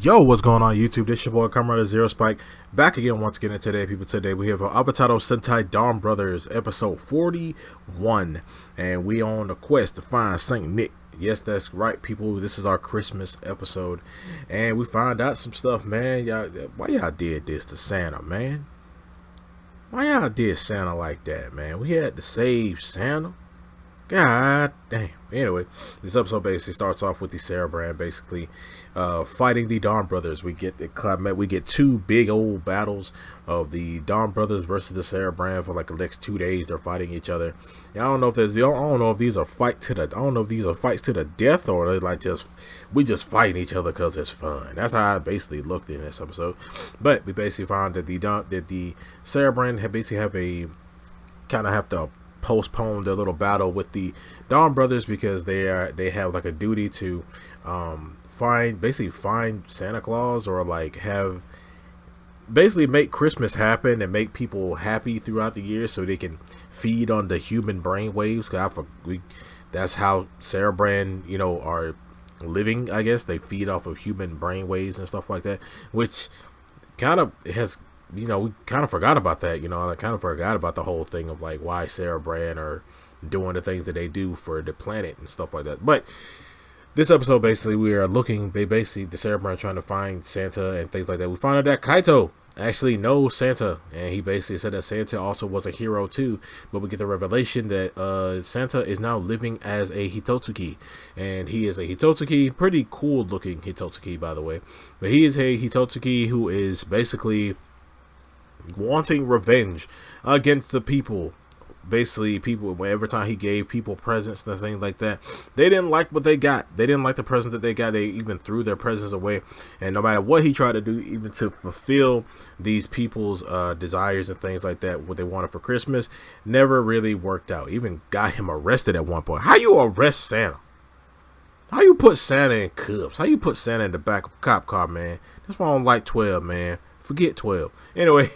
Yo, what's going on YouTube? This your boy Kamen Zero Spike back again once again. And today, people, today we have Avataro Sentai Donbrothers episode 41, and we on the quest to find Saint Nick. Yes, that's right, people. This is our Christmas episode, and we find out some stuff, man. Y'all, why y'all did this to Santa, man? Why y'all did Santa like that, man? We had to save Santa. God damn. Anyway, this episode basically starts off with the Cerebrand basically fighting the Donbrothers. We get two big old battles of the Donbrothers versus the Cerebrand for like the next 2 days. They're fighting each other. I don't know if these are fights to the death, or they like we just fighting each other because it's fun. That's how I basically looked in this episode. But we basically found that the Cerebrand have to postpone their little battle with the Donbrothers because they have like a duty to find Santa Claus, or like make Christmas happen and make people happy throughout the year so they can feed on the human brain waves. That's how Cerebrand are living, I guess. They feed off of human brain waves and stuff like that, which kind of has we kind of forgot about that. I kind of forgot about the whole thing of like why Cerebrand are doing the things that they do for the planet and stuff like that. But this episode, basically, the Cerebrand trying to find Santa and things like that. We find out that Kaito actually knows Santa, and he basically said that Santa also was a hero too. But we get the revelation that Santa is now living as a Hitotsuki, and he is a Hitotsuki, pretty cool looking Hitotsuki, by the way. But he is a Hitotsuki who is basically wanting revenge against the people. Basically, every time he gave people presents and things like that, they didn't like what they got. They didn't like the present that they got. They even threw their presents away. And no matter what he tried to do, even to fulfill these people's desires and things like that, what they wanted for Christmas, never really worked out. Even got him arrested at one point. How you arrest Santa? How you put Santa in cuffs? How you put Santa in the back of a cop car, man? That's why I don't like 12, man. Forget 12. Anyway,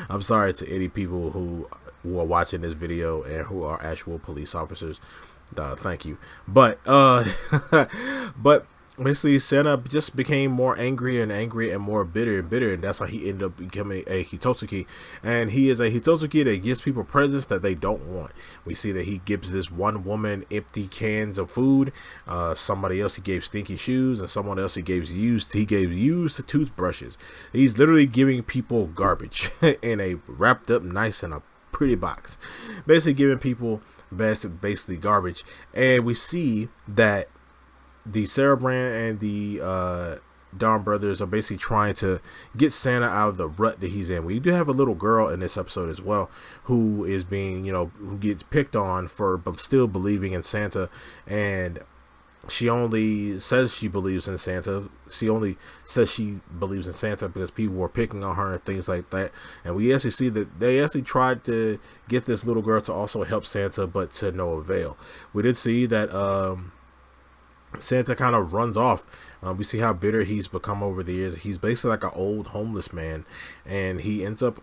I'm sorry to any people who are watching this video and who are actual police officers. Thank you. But but basically Santa just became more angry and more bitter and bitter, and that's how he ended up becoming a Hitotsuki. And he is a Hitotsuki that gives people presents that they don't want. We see that he gives this one woman empty cans of food, somebody else he gave stinky shoes, and someone else he gave used toothbrushes. He's literally giving people garbage in a wrapped up nice in a pretty box, basically giving people basically garbage. And we see that the Cerebrand and the Donbrothers are basically trying to get Santa out of the rut that he's in. We do have a little girl in this episode as well who is being, who gets picked on for still believing in Santa, and she only says she believes in Santa. She only says she believes in Santa because people were picking on her and things like that. And we actually see that they actually tried to get this little girl to also help Santa, but to no avail. We did see that Santa kind of runs off. We see how bitter he's become over the years. He's basically like an old homeless man, and he ends up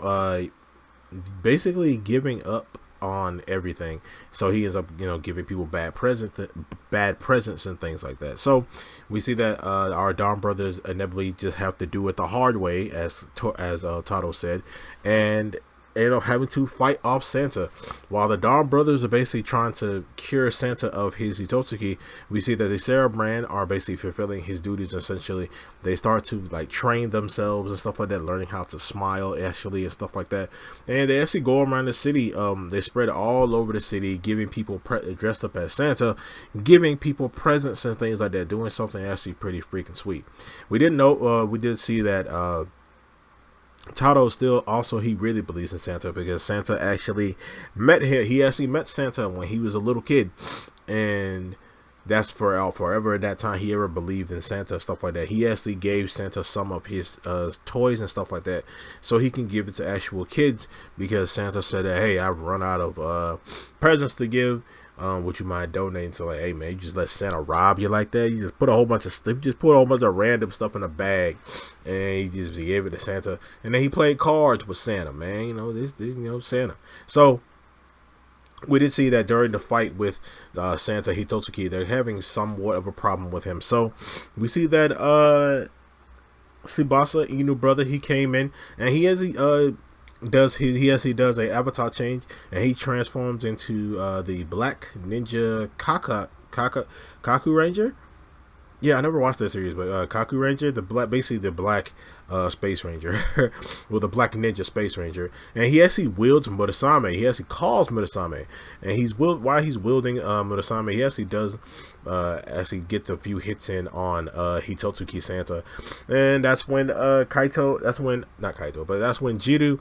basically giving up on everything. So he ends up giving people bad presents and things like that. So we see that our Donbrothers inevitably just have to do it the hard way, as Tato said, and end up having to fight off Santa. While the Donbrothers are basically trying to cure Santa of his Hitotsuki, we see that the Cerebrand are basically fulfilling his duties. Essentially, they start to like train themselves and stuff like that, learning how to smile actually and stuff like that. And they actually go around the city. They spread all over the city, giving people dressed up as Santa, giving people presents and things like that, doing something actually pretty freaking sweet. We did see that Tato still also, he really believes in Santa because Santa actually met him. He actually met Santa when he was a little kid, and that's forever at that time he ever believed in Santa, stuff like that. He actually gave Santa some of his toys and stuff like that so he can give it to actual kids, because Santa said that, hey, I've run out of presents to give. Would you mind donating? So like, hey man, you just let Santa rob you like that? You just put a whole bunch of random stuff in a bag, and he just gave it to Santa. And then he played cards with Santa, man. Santa. So we did see that during the fight with Santa Hitotsuki, they're having somewhat of a problem with him. So we see that Tsubasa Inu brother, he came in and he does a avatar change, and he transforms into the Black Ninja Kaku Ranger. Yeah, I never watched that series, but Kaku Ranger, basically the black space ranger, well, the black ninja space ranger, and he actually wields Murasame. He actually calls Murasame, and while he's wielding Murasame, he actually does actually gets a few hits in on Hitotsuki Santa, and that's when not Kaito, but that's when Jiru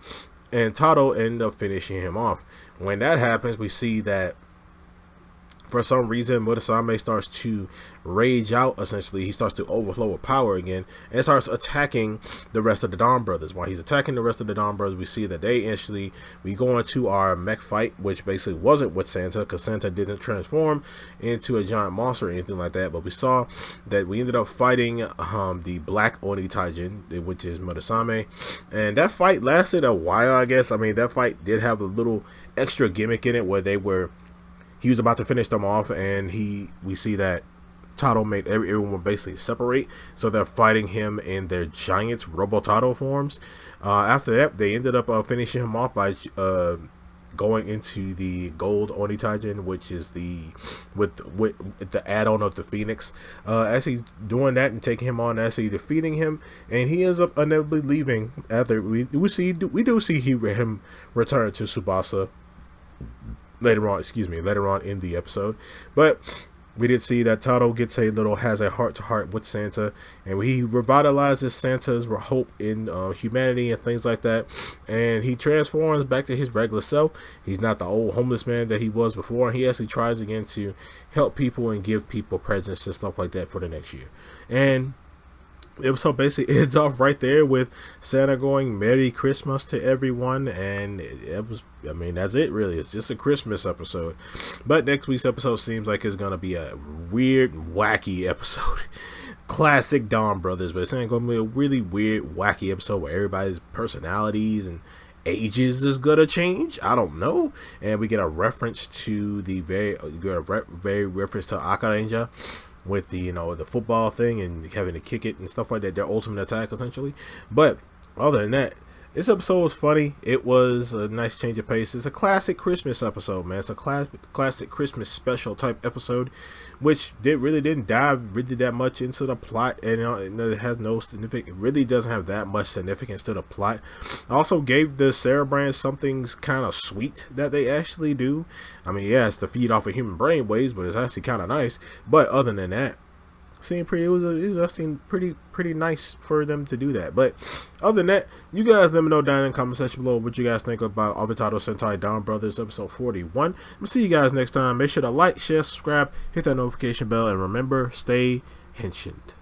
and Taro end up finishing him off. When that happens, we see that for some reason Murasame starts to rage out. Essentially, he starts to overflow with power again and starts attacking the rest of the Donbrothers. While he's attacking the rest of the Donbrothers, we see that we go into our mech fight, which basically wasn't with Santa, because Santa didn't transform into a giant monster or anything like that. But we saw that we ended up fighting the Black Oni Taijin, which is Murasame, and that fight lasted a while, I guess. I mean, that fight did have a little extra gimmick in it where he was about to finish them off, and we see that Taro made everyone basically separate, so they're fighting him in their giant Robotaro forms. After that, they ended up finishing him off by going into the Gold Oni Taijin, which is with the add-on of the Phoenix. As he's doing that and taking him on, as he's defeating him, and he ends up inevitably leaving. After we do see him return to Tsubasa later on in the episode. But we did see that Taro has a heart-to-heart with Santa, and he revitalizes Santa's hope in humanity and things like that, and he transforms back to his regular self. He's not the old homeless man that he was before. He actually tries again to help people and give people presents and stuff like that for the next year. And so basically ends off right there with Santa going Merry Christmas to everyone, and that's it really. It's just a Christmas episode. But next week's episode seems like it's gonna be a weird, wacky episode. Classic Donbrothers, but it's not gonna be a really weird, wacky episode where everybody's personalities and ages is gonna change. I don't know. And we get a reference to very reference to Akarenja with the football thing and having to kick it and stuff like that, their ultimate attack essentially. But other than that, this episode was funny. It was a nice change of pace. It's a classic Christmas episode, man. It's a classic Christmas special type episode, which didn't dive really that much into the plot, and it has no significant. It really doesn't have that much significance to the plot. Also gave the Sarah brand something kind of sweet that they actually do. I mean, yeah, it's the feed off of human brain waves, but it's actually kind of nice. But other than that, it was pretty nice for them to do that. But other than that, you guys let me know down in the comment section below what you guys think about Avataro Sentai Donbrothers episode 41. We'll see you guys next time. Make sure to like, share, subscribe, hit that notification bell, and remember, stay henshined.